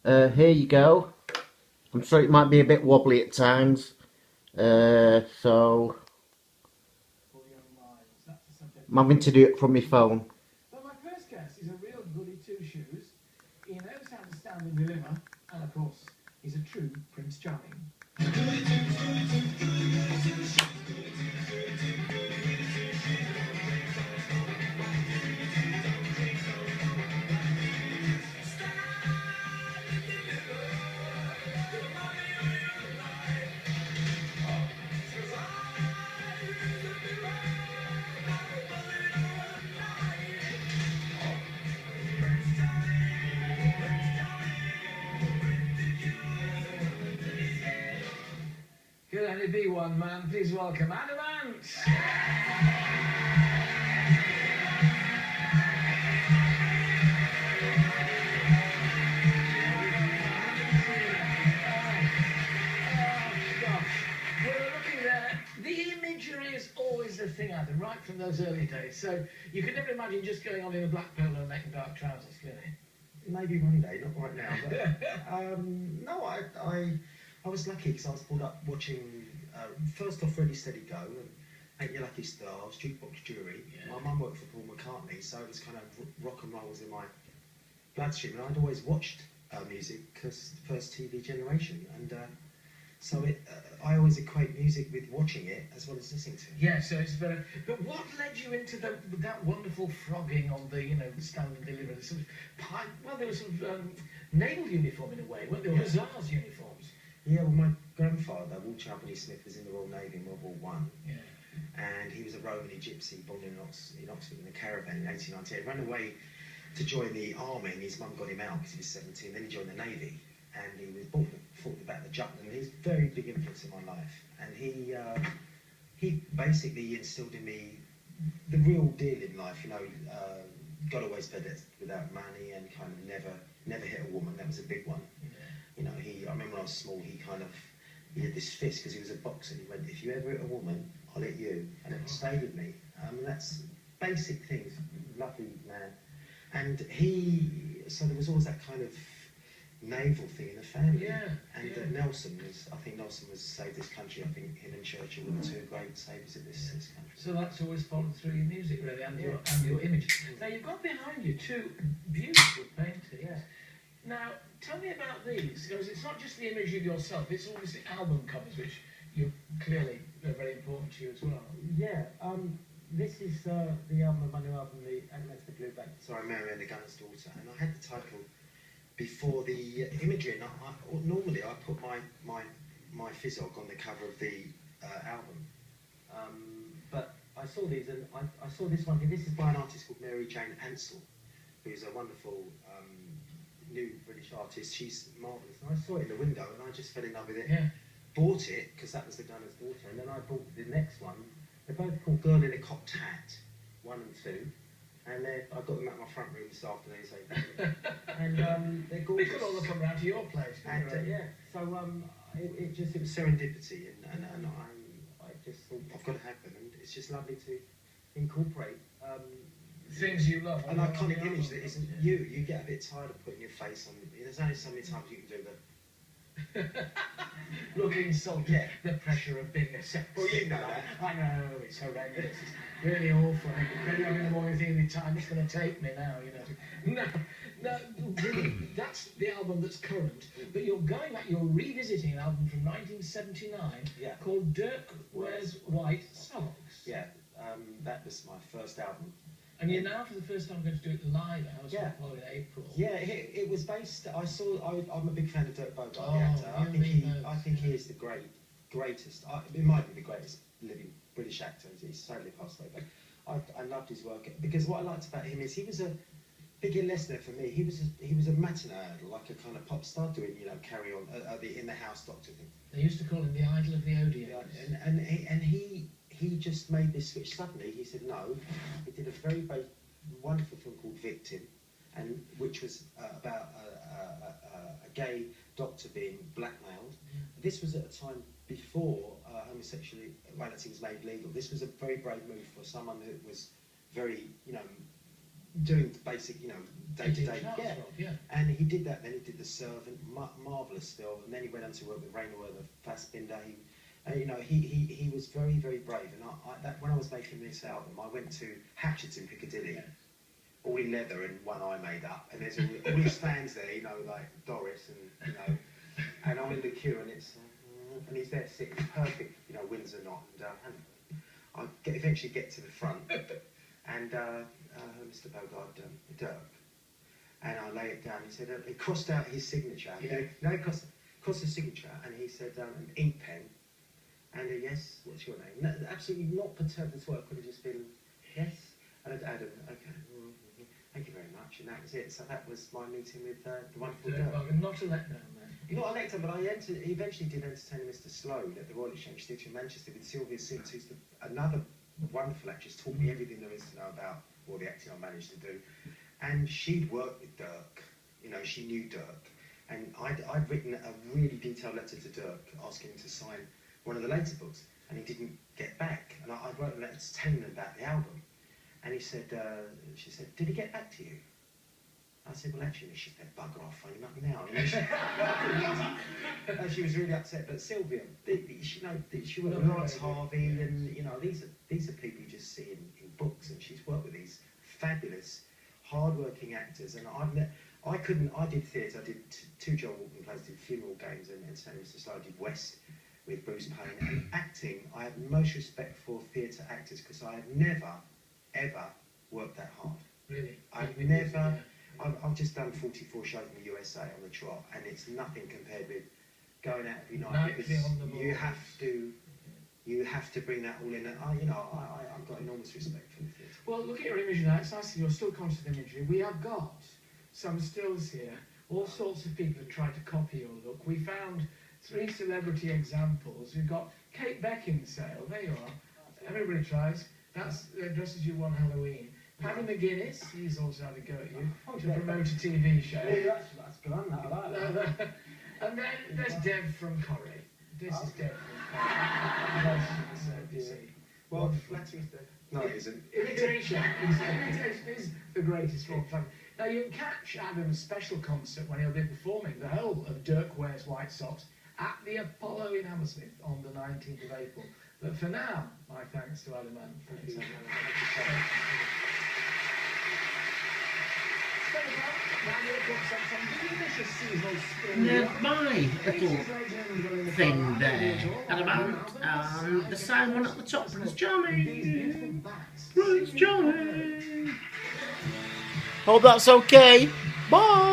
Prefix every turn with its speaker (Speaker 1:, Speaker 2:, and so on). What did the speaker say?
Speaker 1: Here you go. I'm sorry it might be a bit wobbly at times. So I'm having to do it from my phone.
Speaker 2: But my first guest is a real goody two-shoes. He knows how to stand and deliver, and of course, he's a true Prince Charming. Could only be one man. Please welcome Adamant. The imagery is always the thing, Adam, right from those early days. So you can never imagine just going on in a black polo and making dark trousers, can you?
Speaker 3: Maybe one day, not right now. But no, I was lucky because I was brought up watching first off Ready Steady Go and Ain't Your Lucky Stars, Jukebox Jury. Yeah. My mum worked for Paul McCartney, so it was kind of rock and roll was in my bloodstream, and I'd always watched music because first TV generation, and so I always equate music with watching it as well as listening to it.
Speaker 2: Yeah, so it's very. But what led you into that wonderful frogging on the the stand and deliver? Sort of well, there was sort of naval uniform in a way, weren't there? Hussars uniforms.
Speaker 3: Yeah, well, my grandfather, Walter Albany Smith, was in the Royal Navy in World War One.
Speaker 2: Yeah.
Speaker 3: And he was a Romany gypsy born in Oxford in a caravan in 1898. He ran away to join the army, and his mum got him out because he was 17. Then he joined the Navy, and he was fought the Battle of Jutland. He's a very big influence in my life, and he basically instilled in me the real deal in life. Got away without money, and kind of never hit a woman. That was a big one.
Speaker 2: Yeah.
Speaker 3: I remember when I was small, he had this fist because he was a boxer. He went, "If you ever hit a woman, I'll hit you," and it stayed with me. That's basic things. Lovely man, and so there was always that kind of naval thing in the family.
Speaker 2: Yeah.
Speaker 3: And I think Nelson was saved this country. I think him and Churchill were the two great savers of this country.
Speaker 2: So that's always followed through your music, really, and your image. Now you've got behind you two beautiful paintings.
Speaker 3: Yeah.
Speaker 2: Now tell me about these, because it's not just the image of yourself; it's obviously album covers, which you clearly are very important to you as well.
Speaker 3: Yeah. This is the album, my new album, the That's the Blue Back. Sorry, Mary and the Gunner's Daughter, and I had the title before the imagery. And normally I put my Fizzog on the cover of the album, but I saw these, and I saw this one. This is by an artist called Mary Jane Ansell, who's a wonderful new British artist. She's marvellous, and I saw it in the window, and I just fell in love with it.
Speaker 2: Yeah.
Speaker 3: Bought it because that was the Gunner's Daughter, and then I bought the next one. They're both called Girl in a Cocked Hat, 1 and 2, and I got them at my front room this afternoon. So and they're gorgeous.
Speaker 2: They could all come round to your place.
Speaker 3: And yeah, so it was serendipity, and I just thought I've got to have them, and it's just lovely to incorporate
Speaker 2: things you love.
Speaker 3: An iconic image that isn't you. You get a bit tired of putting your face on. There's only so many times you can do that.
Speaker 2: Looking salty, yeah. The pressure of being a sex.
Speaker 3: Well, you know that.
Speaker 2: I know, it's horrendous. It's really awful. I get up in the morning thinking, the time it's going to take me now, No, really, that's the album that's current. But you're revisiting an album from 1979 called Dirk Wears White Socks.
Speaker 3: Yeah, that was my first album.
Speaker 2: And you're now, for the first time, going to do it live at House of Apollo in April.
Speaker 3: Yeah, it was based. I'm a big fan of Dirk Bogarde, the actor. I think he is the greatest. It might be the greatest living British actor. He's sadly passed away, but I loved his work because what I liked about him is he was a big listener for me. He was a matinee idol, like a kind of pop star doing Carry On, the In the House Doctor thing.
Speaker 2: They used to call him the idol of the audience.
Speaker 3: Yeah, and he just made this switch suddenly. He said no. He did a very wonderful film called Victim, which was about a gay doctor being blackmailed. This was at a time before homosexuality was made legal. This was a very brave move for someone who was very, doing the basic, day-to-day.
Speaker 2: Yeah. Yeah.
Speaker 3: And he did that. Then he did The Servant, marvelous film. And then he went on to work with Rainer Werner Fassbinder. You know, he was very, very brave. And when I was making this album, I went to Hatchett's in Piccadilly, all in leather and one eye made up. And there's all these fans there, you know, like Doris and, you know, and I'm in the queue and it's, and he's there sitting perfect, you know, Windsor knot. And I eventually get to the front and Mr. Bogard, Dirk. And I lay it down. He said he crossed out his signature.
Speaker 2: Yeah.
Speaker 3: No, he crossed his signature, and he said an ink pen. And yes, what's your name? No, absolutely not perturbed at all. Could have just been yes. And Adam, okay, thank you very much. And that was it. So that was my meeting with the wonderful Dirk.
Speaker 2: Not a letdown, then.
Speaker 3: Not a letdown, but he eventually did entertain Mr. Sloane at the Royal Exchange Theatre in Manchester with Sylvia Sims, who's another wonderful actress, taught me everything there is to know about all the acting I managed to do. And she'd worked with Dirk, you know, she knew Dirk. And I'd written a really detailed letter to Dirk asking him to sign one of the later books, and he didn't get back. And I wrote a letter telling him about the album. And he said, she said, did he get back to you? I said, well, actually, she said, bugger off, phone him up now. You know, she was really upset. But Sylvia, she worked with Lawrence Harvey, and, you know, these are people you just see in books, and she's worked with these fabulous, hard-working actors. And I did theatre, I did two John Walton plays, did Funeral Games and Entertainment Mr. Slow, I did West with Bruce Payne. And acting, I have most respect for theatre actors because I have never, ever worked that hard.
Speaker 2: Really?
Speaker 3: I've never... I've just done 44 shows in the USA on the trot, and it's nothing compared with going out every night because you have to bring that all in. And I've got enormous respect for the theatre.
Speaker 2: Well, look at your imagery now. It's nice that you're still conscious of imagery. We have got some stills here. All sorts of people have tried to copy your look. We found 3 celebrity examples. We've got Kate Beckinsale. There you are. Everybody tries. That's dresses you one Halloween. Paddy McGuinness, he's also had a go at you to promote a TV show.
Speaker 4: That's good, I like that.
Speaker 2: And then there's Dev from Corrie. This is Dev from Corrie.
Speaker 3: Well, flattery's the... No, it isn't.
Speaker 2: Imitation is the greatest form of fun. Now, you can catch Adam's special concert when he'll be performing the whole of Dirk Wears White Socks at the Apollo in Hammersmith on the 19th of April. But for now, my thanks to Adam and thank you.
Speaker 1: My little thing there at about the same one at the top. Prince Charming. Prince Charming. Hope that's okay. Bye.